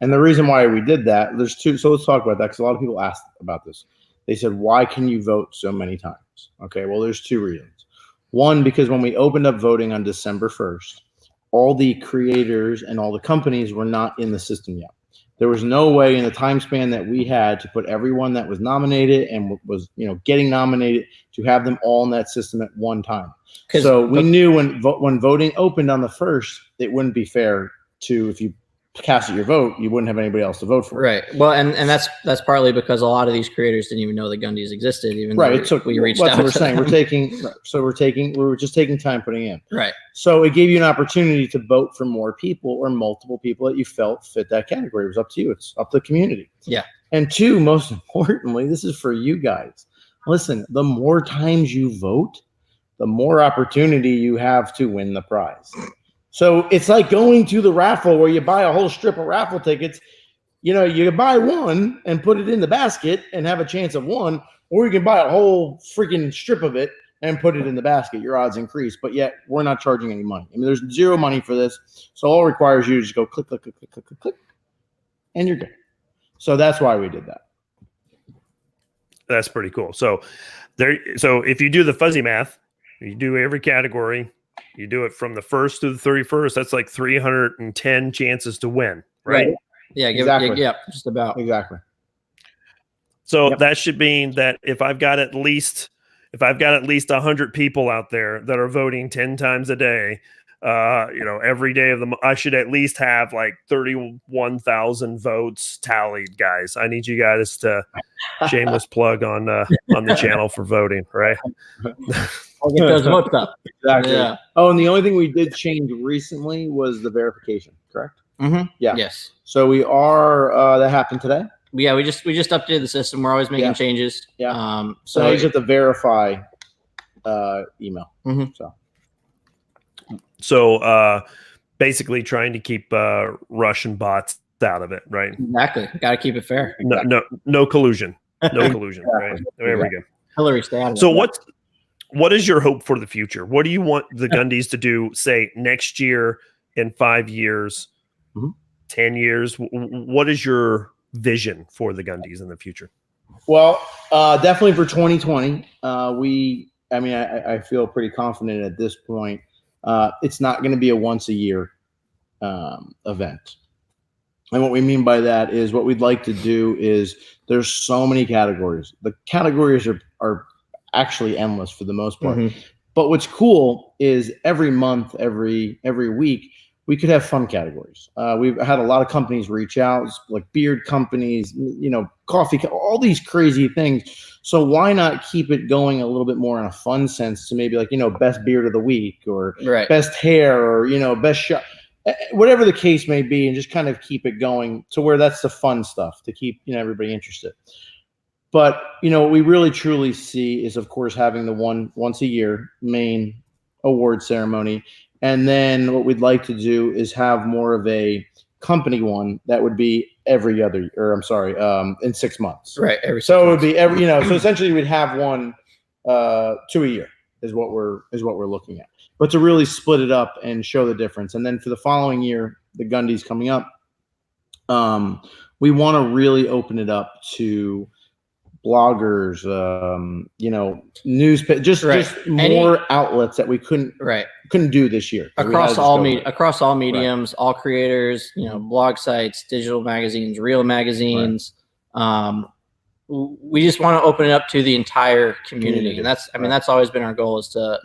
and the reason why we did that, there's two. So let's talk about that, because a lot of people asked about this. They said, why can you vote so many times? Okay, well, there's two reasons. One, because when we opened up voting on December 1st, all the creators and all the companies were not in the system yet. There was no way in the time span that we had to put everyone that was nominated and was, getting nominated, to have them all in that system at one time. So we knew when voting opened on the 1st, it wouldn't be fair to, if you cast your vote, you wouldn't have anybody else to vote for. Right. Well, and that's partly because a lot of these creators didn't even know the Gundies existed. Even right. Though we reached that's out. What we're saying. We were just taking time putting in. Right. So it gave you an opportunity to vote for more people or multiple people that you felt fit that category. It was up to you. It's up to the community. Yeah. And two, most importantly, this is for you guys. Listen, the more times you vote, the more opportunity you have to win the prize. So it's like going to the raffle where you buy a whole strip of raffle tickets. You can buy one and put it in the basket and have a chance of one, or you can buy a whole freaking strip of it and put it in the basket. Your odds increase, but yet we're not charging any money. I mean, there's zero money for this. So all it requires you to just go click, click, click, click, click, click, click, and you're good. So that's why we did that. That's pretty cool. So if you do the fuzzy math, you do every category, you do it from the 1st to the 31st, that's like 310 chances to win, right? Yeah, exactly. Yeah, just about. Exactly. So that should mean that if I've got at least 100 people out there that are voting 10 times a day, every day of the month, I should at least have like 31,000 votes tallied, guys. I need you guys to shameless plug on the channel for voting, right? I'll get those votes up. Exactly. Yeah. Oh, and the only thing we did change recently was the verification, correct? Mm-hmm. Yeah. Yes. So we are, that happened today? Yeah, we just updated the system. We're always making changes. Yeah. So you just have to verify email. Mm-hmm. So basically trying to keep Russian bots out of it, right? Exactly. Got to keep it fair. No collusion. No collusion. Right. There we go. Hillary, stay out of it. So what is your hope for the future? What do you want the Gundies to do, say, next year, in 5 years, 10 years? What is your vision for the Gundies in the future? Well, definitely for 2020, I feel pretty confident at this point. It's not going to be a once a year event. And what we mean by that is, what we'd like to do is, there's so many categories. The categories are actually endless for the most part. Mm-hmm. But what's cool is every month, every week, we could have fun categories. We've had a lot of companies reach out, like beard companies, coffee, all these crazy things. So why not keep it going a little bit more in a fun sense, to maybe like, best beard of the week, or best hair, or, best shot, whatever the case may be, and just kind of keep it going to where that's the fun stuff to keep, everybody interested. But, what we really truly see is, of course, having the once a year main award ceremony. And then what we'd like to do is have more of a company one that would be in 6 months. Right. So it would be so essentially we'd have one 2 a year is what we're looking at. But to really split it up and show the difference. And then for the following year, the Gundies coming up, We want to really open it up to bloggers, newspaper, just more outlets that we couldn't do this year across all mediums, all creators, blog sites, digital magazines, real magazines. We just want to open it up to the entire community. And that's always been our goal, is to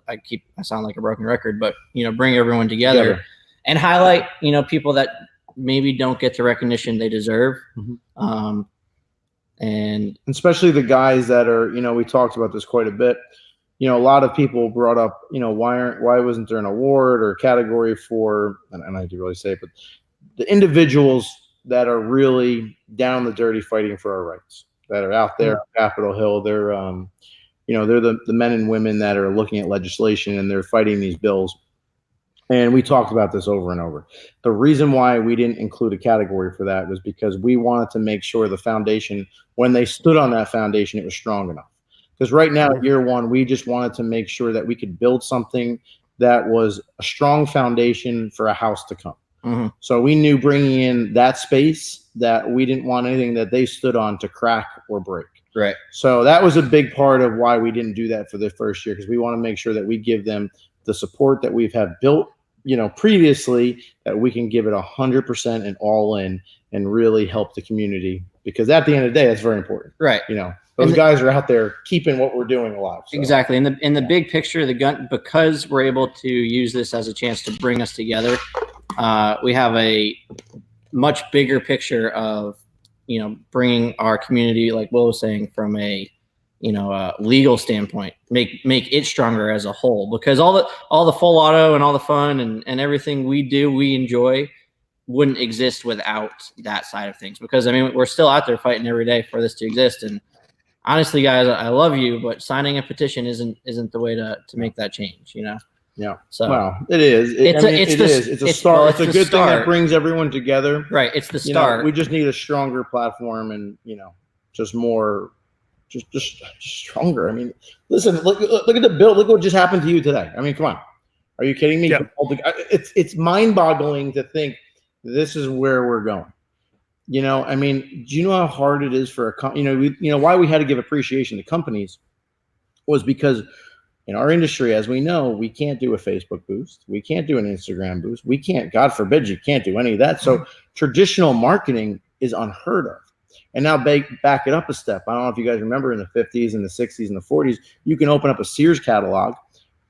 I sound like a broken record, but bring everyone together and highlight people that maybe don't get the recognition they deserve. And especially the guys that are, we talked about this quite a bit. A lot of people brought up, why wasn't there an award or category for, and I hate to really say it, but the individuals that are really down the dirty fighting for our rights, that are out there on Capitol Hill. They're, they're the men and women that are looking at legislation and they're fighting these bills. And we talked about this over and over. The reason why we didn't include a category for that was because we wanted to make sure the foundation, when they stood on that foundation, it was strong enough. Because right now, year one, we just wanted to make sure that we could build something that was a strong foundation for a house to come. So we knew bringing in that space that we didn't want anything that they stood on to crack or break. Right. So that was a big part of why we didn't do that for the first year, because we want to make sure that we give them the support that we've had built, previously, that we can give it 100% and all in and really help the community, because at the end of the day, that's very important. Right. Those guys are out there keeping what we're doing alive. So. Exactly. In the big picture, the gun, because we're able to use this as a chance to bring us together, we have a much bigger picture of, bringing our community, like Will was saying, from a, legal standpoint, make it stronger as a whole, because all the full auto and all the fun and everything we enjoy wouldn't exist without that side of things. Because we're still out there fighting every day for this to exist. And honestly, guys, I love you, but signing a petition isn't the way to make that change, Yeah. So well, it is. It's a start. Well, it's a good thing that brings everyone together. Right. It's the start. We just need a stronger platform and, just more, just stronger. Listen, look at the bill. Look what just happened to you today. Come on. Are you kidding me? Yep. It's mind-boggling to think this is where we're going. Do you know how hard it is for a company? Why we had to give appreciation to companies was because in our industry, as we know, we can't do a Facebook boost. We can't do an Instagram boost. We can't, God forbid, you can't do any of that. So traditional marketing is unheard of. And now back it up a step. I don't know if you guys remember in the 50s and the 60s and the 40s, you can open up a Sears catalog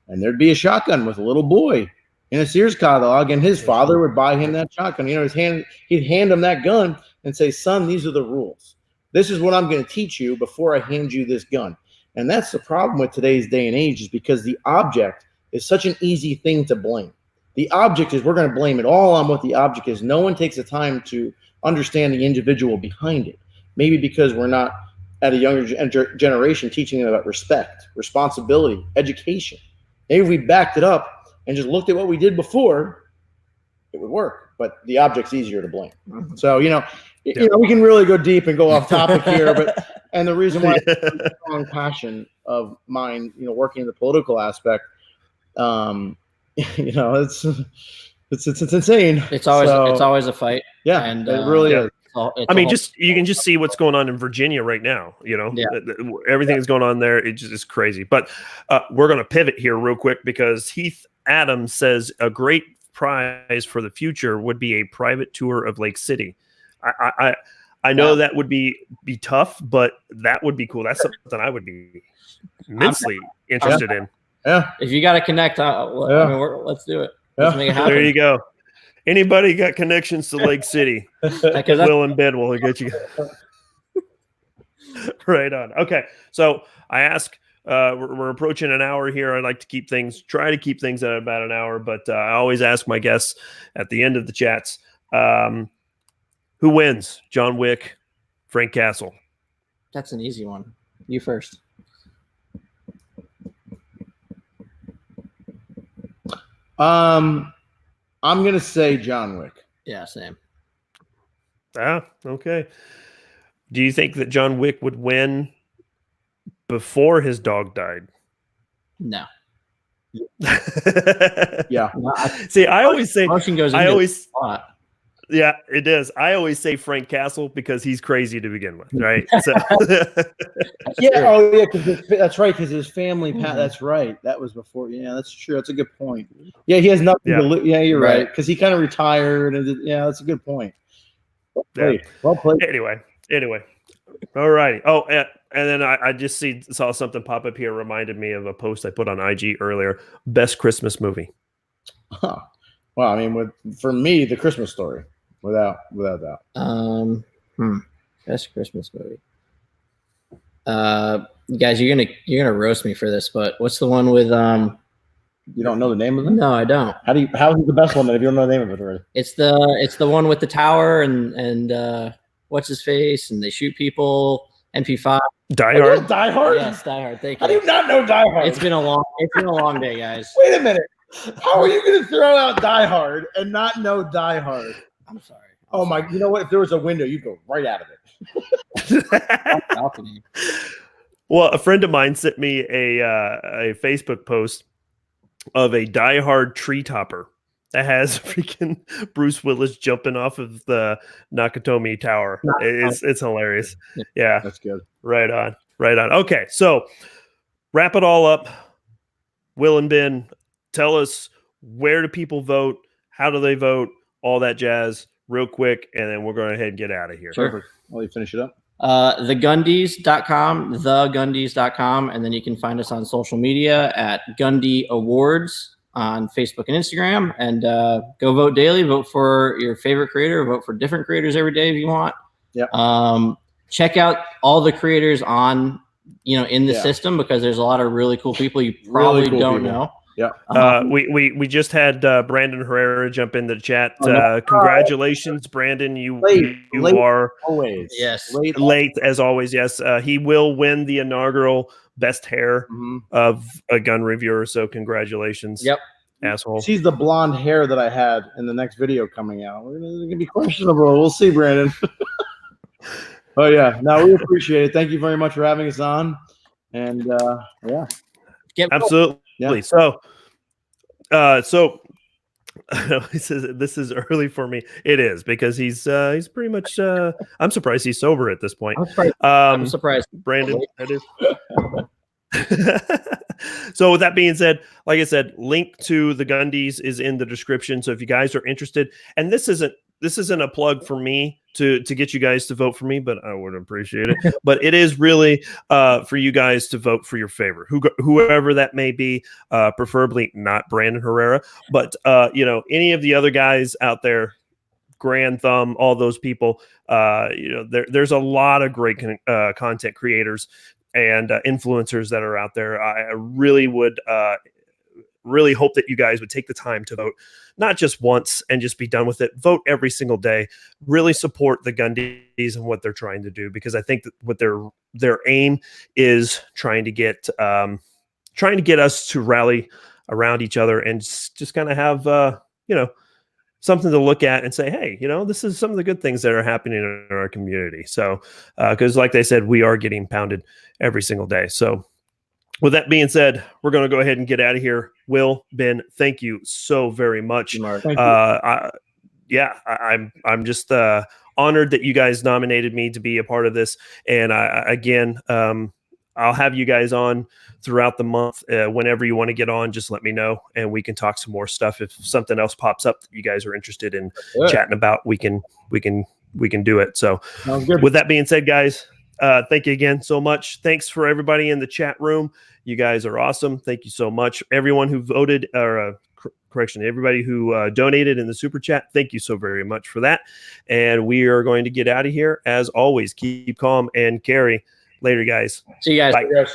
and there'd be a shotgun with a little boy in a Sears catalog, and his father would buy him that shotgun. He'd hand him that gun and say, son, these are the rules. This is what I'm going to teach you before I hand you this gun. And that's the problem with today's day and age, is because the object is such an easy thing to blame. The object is, we're going to blame it all on what the object is. No one takes the time to understand the individual behind it. Maybe because we're not at a younger generation teaching them about respect, responsibility, education. Maybe if we backed it up and just looked at what we did before, it would work. But the object's easier to blame. So, we can really go deep and go off topic here, and the reason why it's a strong passion of mine, working in the political aspect, it's insane. It's always a fight. Yeah, and it really is. You can just see what's going on in Virginia right now. Everything that's going on there, it just is crazy. But we're going to pivot here real quick, because Heath Adams says a great prize for the future would be a private tour of Lake City. I know that would be tough, but that would be cool. That's something I would be immensely interested in. Yeah. If you got to connect, let's do it. Let's make it happen. There you go. Anybody got connections to Lake City? Will and Ben will get you. Right on. Okay. So I ask, we're approaching an hour here. I like to try to keep things at about an hour, but I always ask my guests at the end of the chats, who wins? John Wick, Frank Castle? That's an easy one. You first. I'm going to say John Wick. Yeah, same. Okay. Do you think that John Wick would win before his dog died? No. Yeah. See, I always say, motion goes into a lot. Yeah, it is. I always say Frank Castle because he's crazy to begin with, right? So Yeah, oh yeah, that's right. Because his family, that's right. That was before. Yeah, that's true. That's a good point. Yeah, he has nothing to lose. Yeah, you're right. Because he kind of retired, and yeah, that's a good point. Well played. Well played. Anyway, all righty. Oh, and then I just saw something pop up here, reminded me of a post I put on IG earlier. Best Christmas movie. Huh. Well, I mean, for me, The Christmas Story, without doubt. Best Christmas movie. Guys, you're gonna roast me for this, but what's the one with You don't know the name of it? No, I don't. How is it the best one if you don't know the name of it already? It's the one with the tower and what's his face, and they shoot people. MP5. Die Hard. Die Hard. Yes, Die Hard. Thank you. How do you not know Die Hard? It's been a long day, guys. Wait a minute. How are you going to throw out Die Hard and not know Die Hard? I'm sorry. Oh my! You know what? If there was a window, you'd go right out of it. Balcony. Well, a friend of mine sent me a Facebook post of a Die Hard tree topper that has freaking Bruce Willis jumping off of the Nakatomi Tower. It's hilarious. Yeah, that's good. Right on. Okay, so wrap it all up. Will and Ben, tell us, where do people vote? How do they vote? All that jazz, real quick, and then we're going to ahead and get out of here. Sure. Perfect. I'll let you finish it up. Thegundies.com, thegundies.com, and then you can find us on social media at Gundy Awards on Facebook and Instagram, and go vote daily. Vote for your favorite creator. Vote for different creators every day if you want. Yeah. Check out all the creators on in the system, because there's a lot of really cool people you probably don't know. Yeah. We just had Brandon Herrera jump in the chat. Congratulations, Brandon. You are always late as always. Yes. He will win the inaugural best hair of a gun reviewer. So congratulations. Yep. Asshole. She's the blonde hair that I had in the next video coming out. It's going to be questionable. We'll see, Brandon. Oh yeah. No, we appreciate it. Thank you very much for having us on. And yeah. Absolutely. Yeah. So he says this is early for me. It is, because he's pretty much. I'm surprised he's sober at this point. I'm surprised, Brandon. That is. So with that being said, like I said, link to the Gundies is in the description. So if you guys are interested, and this isn't a plug for me to get you guys to vote for me, but I would appreciate it. But it is really for you guys to vote for your favorite, whoever that may be, preferably not Brandon Herrera, but any of the other guys out there, Grand Thumb, all those people. There's a lot of great content creators and influencers that are out there. I really would really hope that you guys would take the time to vote, not just once and just be done with it. Vote every single day. Really support the Gundies and what they're trying to do, because I think that what their aim is trying to get us to rally around each other and just kind of have something to look at and say, hey, this is some of the good things that are happening in our community. So because like they said, we are getting pounded every single day. So with that being said, we're going to go ahead and get out of here. Will, Ben, thank you so very much. I'm just honored that you guys nominated me to be a part of this. And I'll have you guys on throughout the month. Whenever you want to get on, just let me know, and we can talk some more stuff. If something else pops up that you guys are interested in chatting about, we can do it. So with that being said, guys, thank you again so much. Thanks for everybody in the chat room. You guys are awesome. Thank you so much. Everyone who voted, or everybody who donated in the super chat, thank you so very much for that. And we are going to get out of here. As always, keep calm and carry. Later, guys. See you guys. Bye.